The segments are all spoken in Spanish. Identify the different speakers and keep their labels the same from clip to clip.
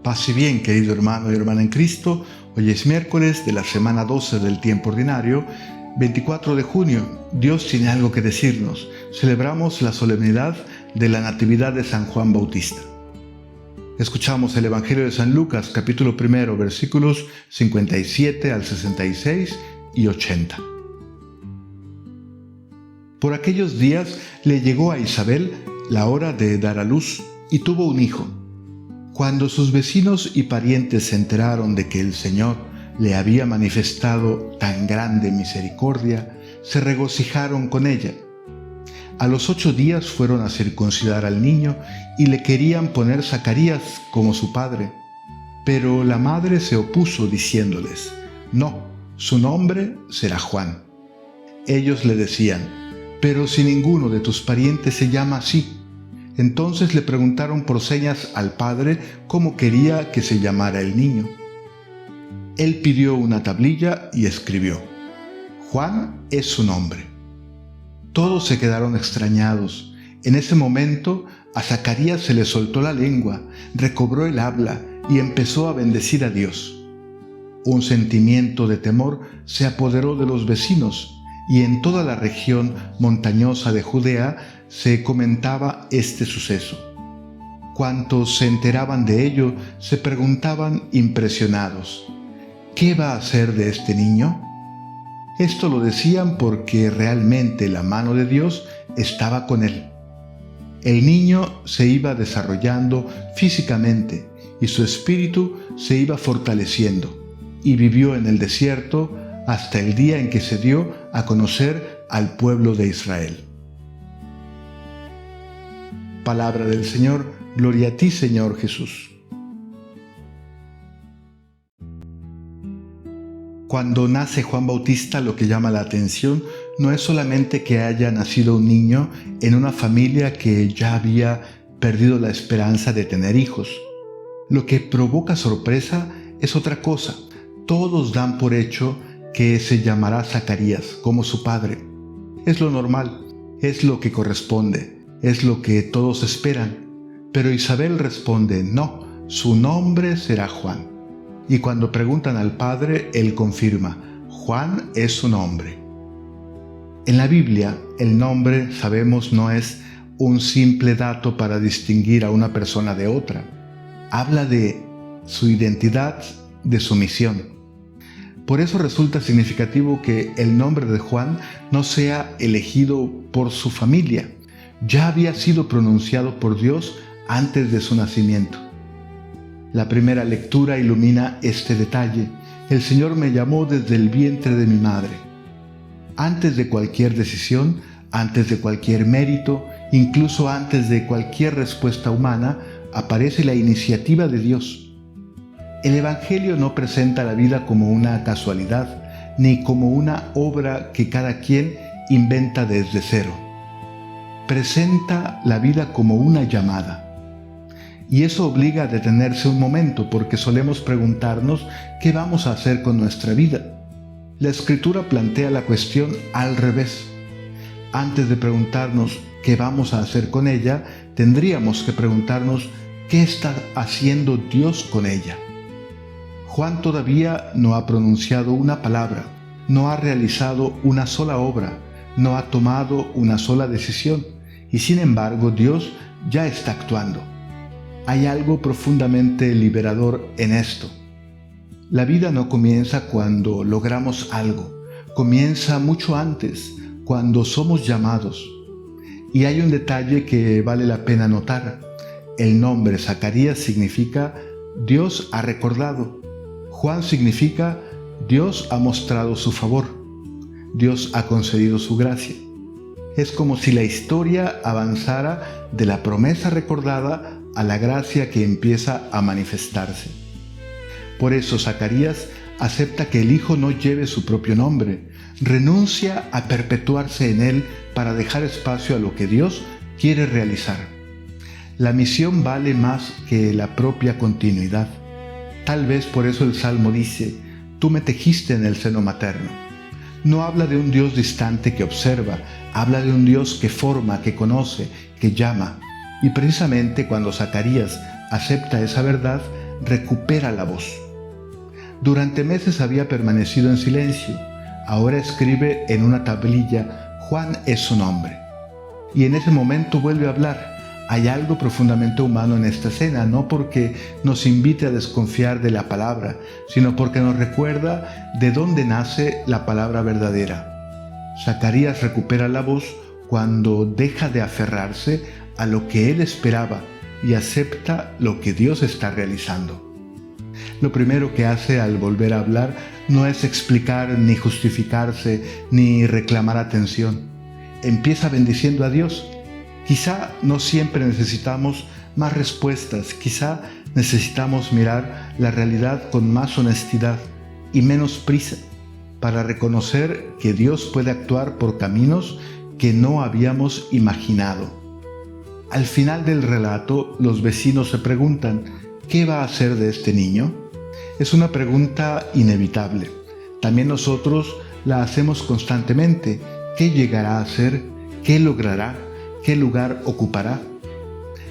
Speaker 1: Paz y bien, querido hermano y hermana en Cristo. Hoy es miércoles de la semana 12 del tiempo ordinario, 24 de junio. Dios tiene algo que decirnos. Celebramos la solemnidad de la Natividad de San Juan Bautista. Escuchamos el Evangelio de San Lucas, capítulo 1, versículos 57 al 66 y 80. Por aquellos días le llegó a Isabel la hora de dar a luz y tuvo un hijo. Cuando sus vecinos y parientes se enteraron de que el Señor le había manifestado tan grande misericordia, se regocijaron con ella. A los 8 días fueron a circuncidar al niño y le querían poner Zacarías como su padre. Pero la madre se opuso diciéndoles: «No, su nombre será Juan». Ellos le decían: «Pero si ninguno de tus parientes se llama así». Entonces le preguntaron por señas al padre cómo quería que se llamara el niño. Él pidió una tablilla y escribió: «Juan es su nombre». Todos se quedaron extrañados. En ese momento a Zacarías se le soltó la lengua, recobró el habla y empezó a bendecir a Dios. Un sentimiento de temor se apoderó de los vecinos y en toda la región montañosa de Judea se comentaba este suceso. Cuantos se enteraban de ello se preguntaban impresionados: ¿qué va a hacer de este niño? Esto lo decían porque realmente la mano de Dios estaba con él. El niño se iba desarrollando físicamente y su espíritu se iba fortaleciendo, y vivió en el desierto hasta el día en que se dio a conocer al pueblo de Israel. Palabra del Señor. Gloria a ti, Señor Jesús. Cuando nace Juan Bautista, lo que llama la atención no es solamente que haya nacido un niño en una familia que ya había perdido la esperanza de tener hijos. Lo que provoca sorpresa es otra cosa. Todos dan por hecho que se llamará Zacarías como su padre. Es lo normal, es lo que corresponde, es lo que todos esperan. Pero Isabel responde: no, su nombre será Juan. Y cuando preguntan al padre, él confirma: Juan es su nombre. En la Biblia, el nombre, sabemos, no es un simple dato para distinguir a una persona de otra. Habla de su identidad, de su misión. Por eso resulta significativo que el nombre de Juan no sea elegido por su familia. Ya había sido pronunciado por Dios antes de su nacimiento. La primera lectura ilumina este detalle: el Señor me llamó desde el vientre de mi madre. Antes de cualquier decisión, antes de cualquier mérito, incluso antes de cualquier respuesta humana, aparece la iniciativa de Dios. El Evangelio no presenta la vida como una casualidad, ni como una obra que cada quien inventa desde cero. Presenta la vida como una llamada. Y eso obliga a detenerse un momento, porque solemos preguntarnos qué vamos a hacer con nuestra vida. La Escritura plantea la cuestión al revés. Antes de preguntarnos qué vamos a hacer con ella, tendríamos que preguntarnos qué está haciendo Dios con ella. Juan todavía no ha pronunciado una palabra, no ha realizado una sola obra, no ha tomado una sola decisión, y sin embargo Dios ya está actuando. Hay algo profundamente liberador en esto. La vida no comienza cuando logramos algo, comienza mucho antes, cuando somos llamados. Y hay un detalle que vale la pena notar. El nombre Zacarías significa Dios ha recordado. Juan significa Dios ha mostrado su favor. Dios ha concedido su gracia. Es como si la historia avanzara de la promesa recordada a la gracia que empieza a manifestarse. Por eso Zacarías acepta que el hijo no lleve su propio nombre, renuncia a perpetuarse en él para dejar espacio a lo que Dios quiere realizar. La misión vale más que la propia continuidad. Tal vez por eso el Salmo dice: «Tú me tejiste en el seno materno». No habla de un Dios distante que observa, habla de un Dios que forma, que conoce, que llama. Y precisamente cuando Zacarías acepta esa verdad, recupera la voz. Durante meses había permanecido en silencio. Ahora escribe en una tablilla: Juan es su nombre. Y en ese momento vuelve a hablar. Hay algo profundamente humano en esta escena, no porque nos invite a desconfiar de la palabra, sino porque nos recuerda de dónde nace la palabra verdadera. Zacarías recupera la voz cuando deja de aferrarse a lo que él esperaba y acepta lo que Dios está realizando. Lo primero que hace al volver a hablar no es explicar, ni justificarse, ni reclamar atención. Empieza bendiciendo a Dios. Quizá no siempre necesitamos más respuestas, quizá necesitamos mirar la realidad con más honestidad y menos prisa, para reconocer que Dios puede actuar por caminos que no habíamos imaginado. Al final del relato, los vecinos se preguntan: ¿qué va a hacer de este niño? Es una pregunta inevitable. También nosotros la hacemos constantemente. ¿Qué llegará a ser? ¿Qué logrará? ¿Qué lugar ocupará?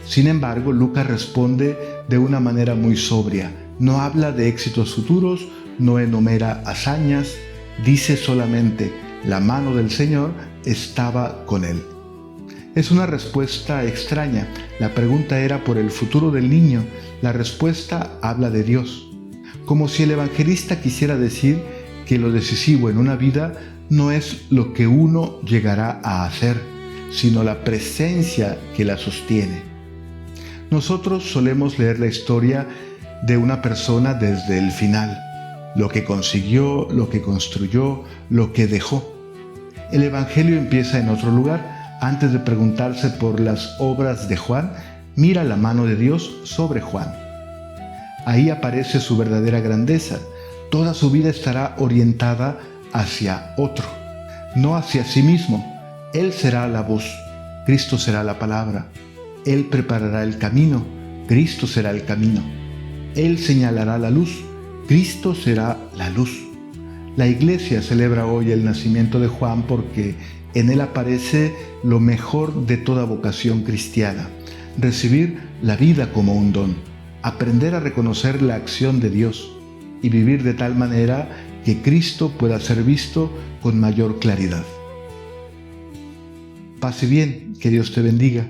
Speaker 1: Sin embargo, Lucas responde de una manera muy sobria. No habla de éxitos futuros, no enumera hazañas, dice solamente: la mano del Señor estaba con él. Es una respuesta extraña. La pregunta era por el futuro del niño. La respuesta habla de Dios. Como si el evangelista quisiera decir que lo decisivo en una vida no es lo que uno llegará a hacer, sino la presencia que la sostiene. Nosotros solemos leer la historia de una persona desde el final, lo que consiguió, lo que construyó, lo que dejó. El Evangelio empieza en otro lugar. Antes de preguntarse por las obras de Juan, mira la mano de Dios sobre Juan. Ahí aparece su verdadera grandeza. Toda su vida estará orientada hacia otro, no hacia sí mismo. Él será la voz, Cristo será la palabra. Él preparará el camino, Cristo será el camino. Él señalará la luz, Cristo será la luz. La Iglesia celebra hoy el nacimiento de Juan porque en él aparece lo mejor de toda vocación cristiana: recibir la vida como un don, aprender a reconocer la acción de Dios y vivir de tal manera que Cristo pueda ser visto con mayor claridad. Paz y bien, que Dios te bendiga.